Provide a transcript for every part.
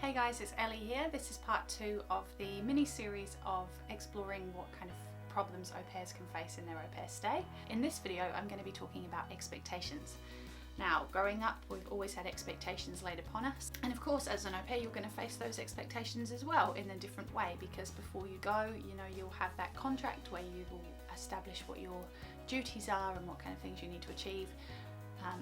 Hey guys, it's Ellie here. This is part 2 of the mini-series of exploring what kind of problems au pairs can face in their au pair stay. In this video, I'm going to be talking about expectations. Now, growing up, we've always had expectations laid upon us. And of course, as an au pair, you're going to face those expectations as well in a different way, because before you go, you'll have that contract where you will establish what your duties are and what kind of things you need to achieve.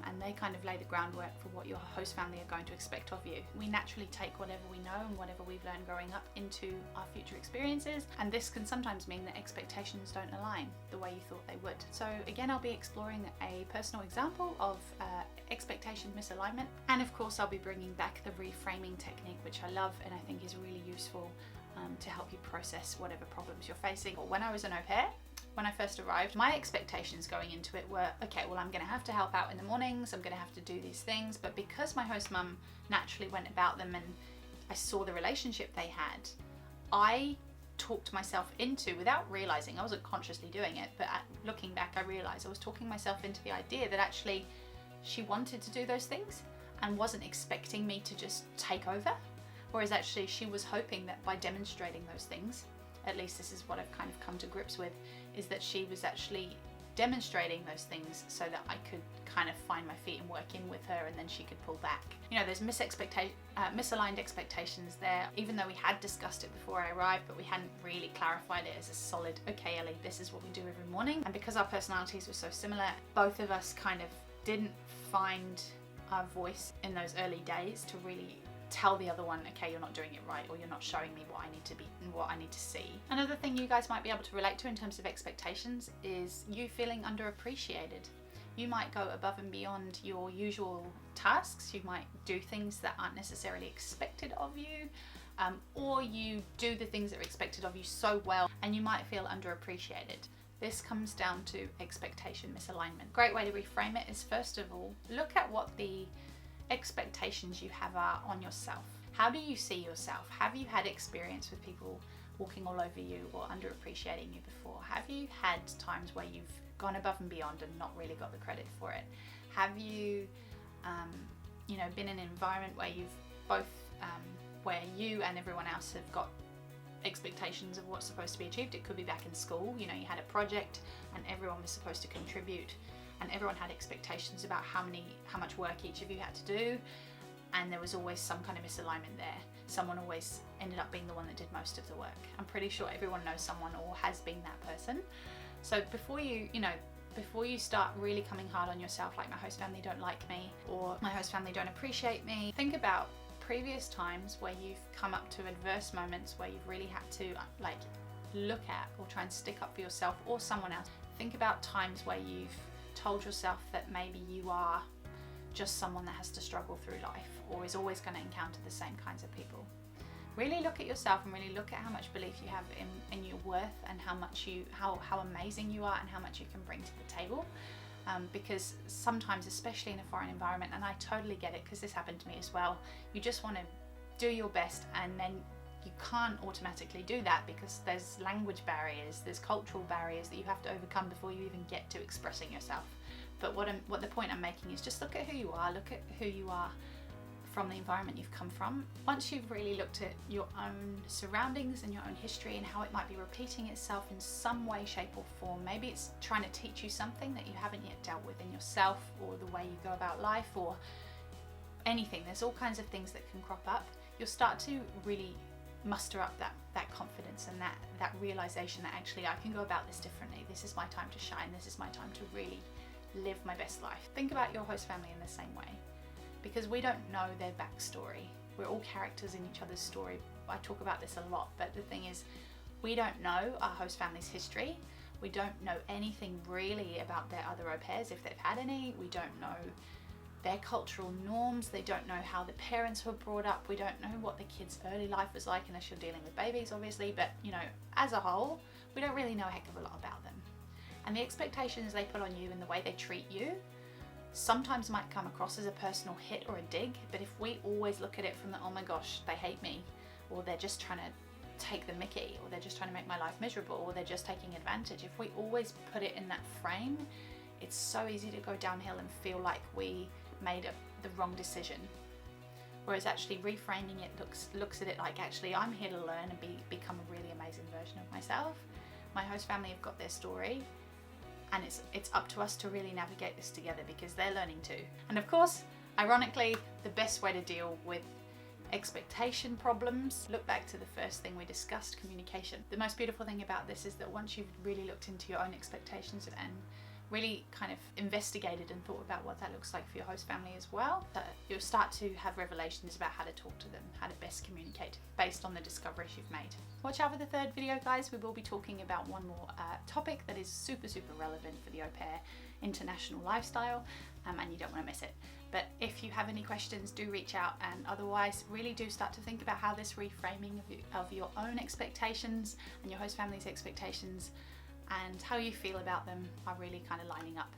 And they kind of lay the groundwork for what your host family are going to expect of you. We naturally take whatever we know and whatever we've learned growing up into our future experiences, and this can sometimes mean that expectations don't align the way you thought they would. So again, I'll be exploring a personal example of expectation misalignment, and of course I'll be bringing back the reframing technique, which I love and I think is really useful to help you process whatever problems you're facing. When I was an au pair, when I first arrived, my expectations going into it were, okay, well, I'm going to have to help out in the mornings, I'm going to have to do these things, but because my host mum naturally went about them and I saw the relationship they had, I talked myself into, without realizing, I wasn't consciously doing it, but looking back, I realized I was talking myself into the idea that actually she wanted to do those things and wasn't expecting me to just take over, whereas actually she was hoping that by demonstrating those things, at least this is what I've kind of come to grips with, is that she was actually demonstrating those things so that I could kind of find my feet and work in with her, and then she could pull back. There's misaligned expectations there, even though we had discussed it before I arrived, but we hadn't really clarified it as a solid, okay Ellie, this is what we do every morning. And because our personalities were so similar, both of us kind of didn't find our voice in those early days to really tell the other one, okay, you're not doing it right, or you're not showing me what I need to be and what I need to see. Another thing you guys might be able to relate to in terms of expectations is you feeling underappreciated. You might go above and beyond your usual tasks. You might do things that aren't necessarily expected of you, or you do the things that are expected of you so well, and you might feel underappreciated. This comes down to expectation misalignment. Great way to reframe it is, first of all, look at what the expectations you have are on yourself. How do you see yourself? Have you had experience with people walking all over you or underappreciating you before? Have you had times where you've gone above and beyond and not really got the credit for it? Have you been in an environment where you've both where you and everyone else have got expectations of what's supposed to be achieved? It could be back in school, you had a project and everyone was supposed to contribute, and everyone had expectations about how much work each of you had to do, and there was always some kind of misalignment there. Someone always ended up being the one that did most of the work. I'm pretty sure everyone knows someone or has been that person. So before you start really coming hard on yourself, like my host family don't like me, or my host family don't appreciate me, think about previous times where you've come up to adverse moments where you've really had to look at or try and stick up for yourself or someone else. Think about times where you've told yourself that maybe you are just someone that has to struggle through life or is always going to encounter the same kinds of people. Really look at yourself and really look at how much belief you have in your worth and how amazing you are and how much you can bring to the table. Because sometimes, especially in a foreign environment, and I totally get it because this happened to me as well, you just want to do your best, and then you can't automatically do that because there's language barriers, there's cultural barriers that you have to overcome before you even get to expressing yourself. But what the point I'm making is just look at who you are from the environment you've come from. Once you've really looked at your own surroundings and your own history and how it might be repeating itself in some way, shape or form, maybe it's trying to teach you something that you haven't yet dealt with in yourself, or the way you go about life, or anything. There's all kinds of things that can crop up. You'll start to really muster up that confidence and that realization that actually I can go about this differently. This is my time to shine. This is my time to really live my best life. Think about your host family in the same way, because we don't know their backstory. We're all characters in each other's story. I talk about this a lot, but the thing is, we don't know our host family's history. We don't know anything really about their other au pairs, if they've had any. We don't know their cultural norms. They don't know how the parents were brought up. We don't know what the kids' early life was like, unless you're dealing with babies, obviously. But as a whole, we don't really know a heck of a lot about them. And the expectations they put on you and the way they treat you sometimes might come across as a personal hit or a dig, but if we always look at it from the, oh my gosh, they hate me, or they're just trying to take the mickey, or they're just trying to make my life miserable, or they're just taking advantage, if we always put it in that frame, it's so easy to go downhill and feel like we made the wrong decision. Whereas actually reframing it looks at it like, actually I'm here to learn and become a really amazing version of myself. My host family have got their story, and it's up to us to really navigate this together because they're learning too. And of course, ironically, the best way to deal with expectation problems, look back to the first thing we discussed, communication. The most beautiful thing about this is that once you've really looked into your own expectations and really kind of investigated and thought about what that looks like for your host family as well, you'll start to have revelations about how to talk to them, how to best communicate based on the discoveries you've made. Watch out for the third video, guys. We will be talking about one more topic that is super relevant for the au pair international lifestyle, and you don't want to miss it. But if you have any questions, do reach out, and otherwise really do start to think about how this reframing of your own expectations and your host family's expectations and how you feel about them are really kind of lining up.